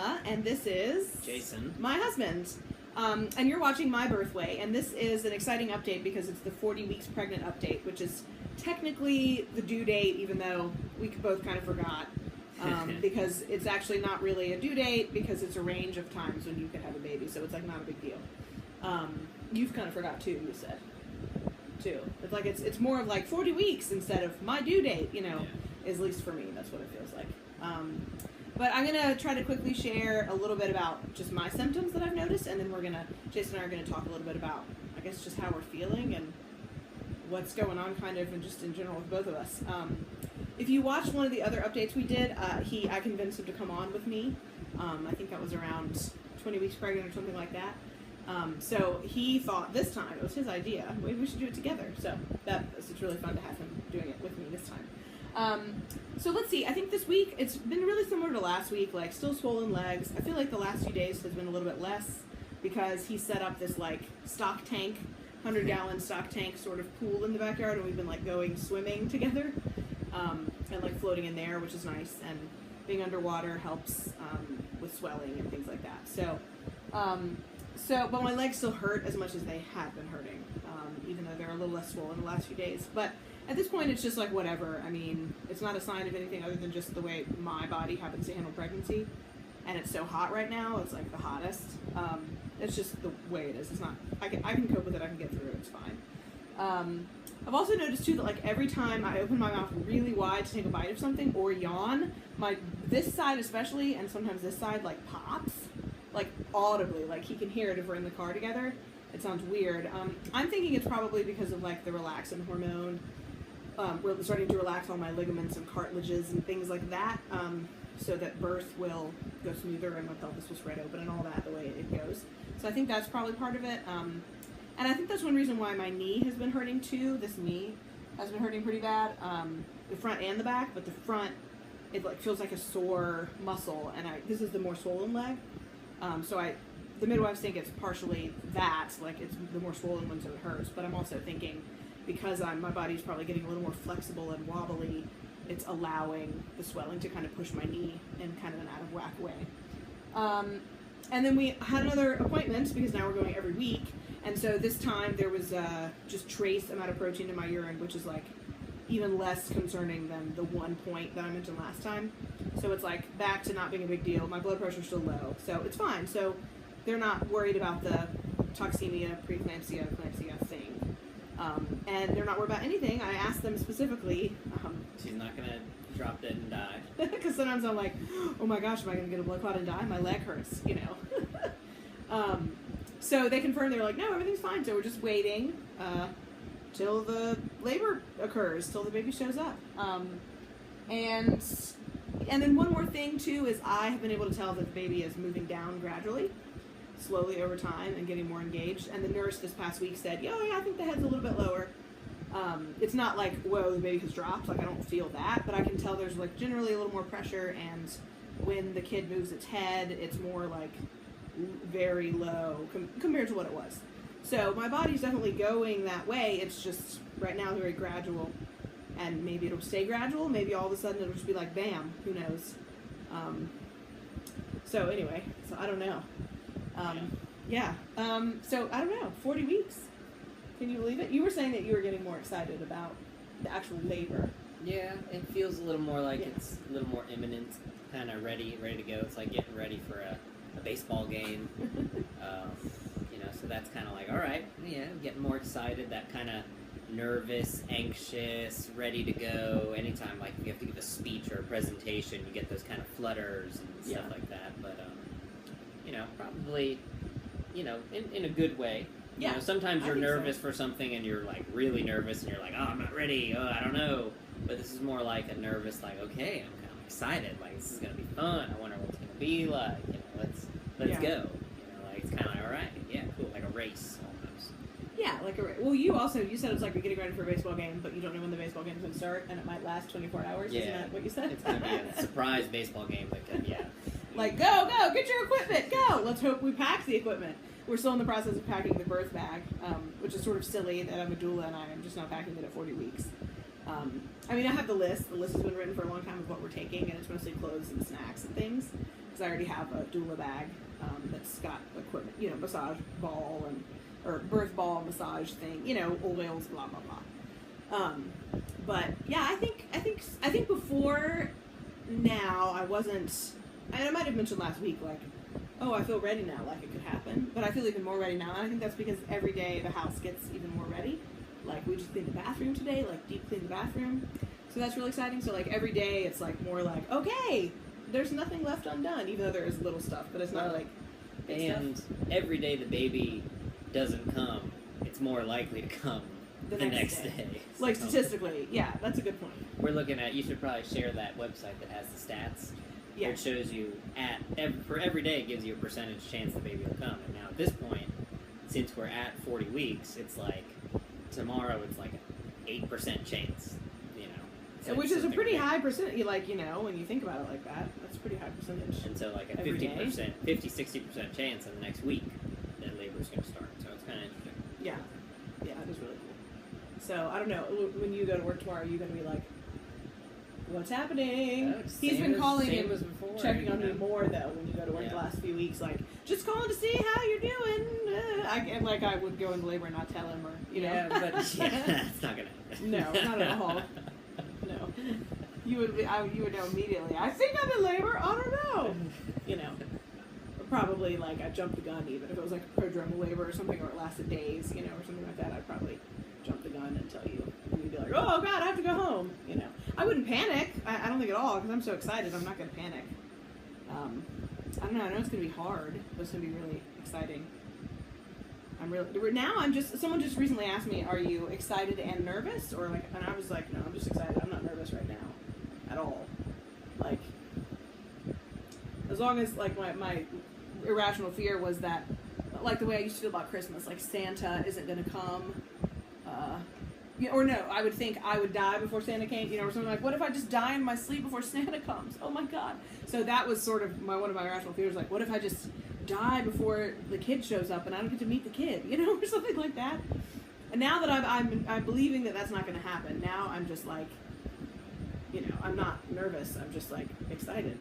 Emma, and this is... Jason. My husband. And you're watching My Birthway, and this is an exciting update because it's the 40 weeks pregnant update, which is technically the due date, even though we both kind of forgot. Because it's actually not really a due date because it's a range of times when you could have a baby, so it's like not a big deal. You've kind of forgot too, you said. Too. It's like it's more of like 40 weeks instead of my due date, you know, at least for me, that's what it feels like. But I'm going to try to quickly share a little bit about just my symptoms that I've noticed, and then Jason and I are going to talk a little bit about, I guess, just how we're feeling and what's going on kind of and just in general with both of us. If you watched one of the other updates we did, I convinced him to come on with me. I think that was around 20 weeks pregnant or something like that. So he thought this time, it was his idea, maybe we should do it together. So it's really fun to have him doing it with me this time. So let's see, I think this week, it's been really similar to last week, like still swollen legs. I feel like the last few days has been a little bit less because he set up this like stock tank, 100-gallon stock tank sort of pool in the backyard, and we've been like going swimming together and like floating in there, which is nice, and being underwater helps with swelling and things like that. But my legs still hurt as much as they have been hurting, even though they're a little less swollen the last few days. But at this point, it's just like whatever. I mean, it's not a sign of anything other than just the way my body happens to handle pregnancy. And it's so hot right now. It's like the hottest. It's just the way it is. It's not. I can cope with it. I can get through it. It's fine. I've also noticed too that like every time I open my mouth really wide to take a bite of something or yawn, this side especially, and sometimes this side, like pops, like audibly. Like he can hear it if we're in the car together. It sounds weird. I'm thinking it's probably because of like the relaxin hormone. We're starting to relax all my ligaments and cartilages and things like that, so that birth will go smoother and my pelvis will spread open and all that the way it goes. So I think that's probably part of it. And I think that's one reason why my knee has been hurting too. This knee has been hurting pretty bad, the front and the back, but the front, it like feels like a sore muscle, and this is the more swollen leg. The midwives think it's partially that, like it's the more swollen one, so it hurts. But I'm also thinking because my body's probably getting a little more flexible and wobbly, it's allowing the swelling to kind of push my knee in kind of an out of whack way. And then we had another appointment because now we're going every week. And so this time there was just trace amount of protein in my urine, which is like even less concerning than the 1 point that I mentioned last time. So it's like back to not being a big deal. My blood pressure's still low, so it's fine. So they're not worried about the toxemia, preeclampsia, eclampsia thing. And they're not worried about anything. I asked them specifically. She's not going to drop dead and die. Because sometimes I'm like, oh my gosh, am I going to get a blood clot and die? My leg hurts, you know. So they confirmed, they're like, no, everything's fine. So we're just waiting till the labor occurs, till the baby shows up. And then one more thing, too, is I have been able to tell that the baby is moving down gradually, slowly over time, and getting more engaged. And the nurse this past week said, yeah, I think the head's a little bit lower. It's not like, whoa, the baby has dropped. Like, I don't feel that. But I can tell there's, like, generally a little more pressure. And when the kid moves its head, it's more, like, very low compared to what it was. So my body's definitely going that way. It's just, right now, very gradual. And maybe it'll stay gradual. Maybe all of a sudden it'll just be like, bam, who knows? So anyway, so I don't know. So I don't know, 40 weeks. Can you believe it? You were saying that you were getting more excited about the actual labor. Yeah, it feels a little more like it's a little more imminent, kind of ready to go. It's like getting ready for a baseball game. So that's kind of like, all right, yeah, getting more excited, that kind of nervous, anxious, ready to go. Anytime, like, if you have to give a speech or a presentation, you get those kind of flutters and stuff like that. But, probably, in a good way. Yeah, you know, sometimes you're nervous for something and you're, like, really nervous and you're like, oh, I'm not ready, oh, I don't know. But this is more like a nervous, like, okay, I'm kind of excited, like, this is going to be fun, I wonder what it's going to be like, let's go. Like, it's kind of like, all right, yeah, cool, like a race almost. Yeah, like a race. Well, you said it's like you're getting ready for a baseball game, but you don't know when the baseball game's going to start, and it might last 24 hours, yeah. Isn't that what you said? It's going to be a surprise baseball game, yeah. Like, go, get your equipment, go! Let's hope we pack the equipment. We're still in the process of packing the birth bag, which is sort of silly that I'm a doula and I am just not packing it at 40 weeks. I have the list. The list has been written for a long time of what we're taking, and it's mostly clothes and snacks and things. because I already have a doula bag that's got equipment, you know, massage ball or birth ball massage thing, you know, oils, blah blah blah. But yeah, I think before now I wasn't. I might have mentioned last week, like, oh, I feel ready now, like it could happen. But I feel even more ready now, and I think that's because every day the house gets even more ready. Like, we just cleaned the bathroom today, like, deep cleaned the bathroom. So that's really exciting. So, like, every day it's, like, more like, okay, there's nothing left undone, even though there is little stuff, but it's not, like, big and stuff. every day the baby doesn't come, it's more likely to come the next day. Like, So, statistically, yeah, that's a good point. we're looking at, you should probably share that website that has the stats. Yeah. It shows you for every day it gives you a percentage chance the baby will come. And now at this point, since we're at 40 weeks, it's like tomorrow it's like an 8% chance, you know. So Which it's is a something pretty big. high percentage, like, you know, when you think about it like that, that's a pretty high percentage. And so like a every 50%, 50-60% chance in the next week that labor's going to start. So it's kind of interesting. Yeah. Yeah, it is really cool. So, I don't know, when you go to work tomorrow, are you going to be like, what's happening? Oh, He's same been as- calling same and as before, checking you on know? me more, though, when you go to work Yeah. the last few weeks, like, just calling to see how you're doing. And like, I would go into labor and not tell him, or, you know. Yeah, but yeah, that's not going to happen. No, not at all. No. You would know immediately. I think I'm in labor. I don't know. You know. Probably, like, I jumped the gun even. If it was, like, a prodromal labor or something, or it lasted days, you know, or something like that, I'd probably jump the gun and tell you. And you'd be like, oh, God, I have to go home, you know. I wouldn't panic. I don't think at all, because I'm so excited. I'm not going to panic. I don't know. I know it's going to be hard, but it's going to be really exciting. Someone just recently asked me, are you excited and nervous? Or, like, and I was like, no, I'm just excited. I'm not nervous right now at all. Like, as long as, like, my irrational fear was that, like, the way I used to feel about Christmas, like, Santa isn't going to come, or no, I would think I would die before Santa came, you know, or something like, what if I just die in my sleep before Santa comes? Oh my God. So that was sort of one of my irrational fears, like, what if I just die before the kid shows up and I don't get to meet the kid, you know, or something like that. And now that I'm believing that that's not going to happen, now I'm just like, you know, I'm not nervous, I'm just like excited.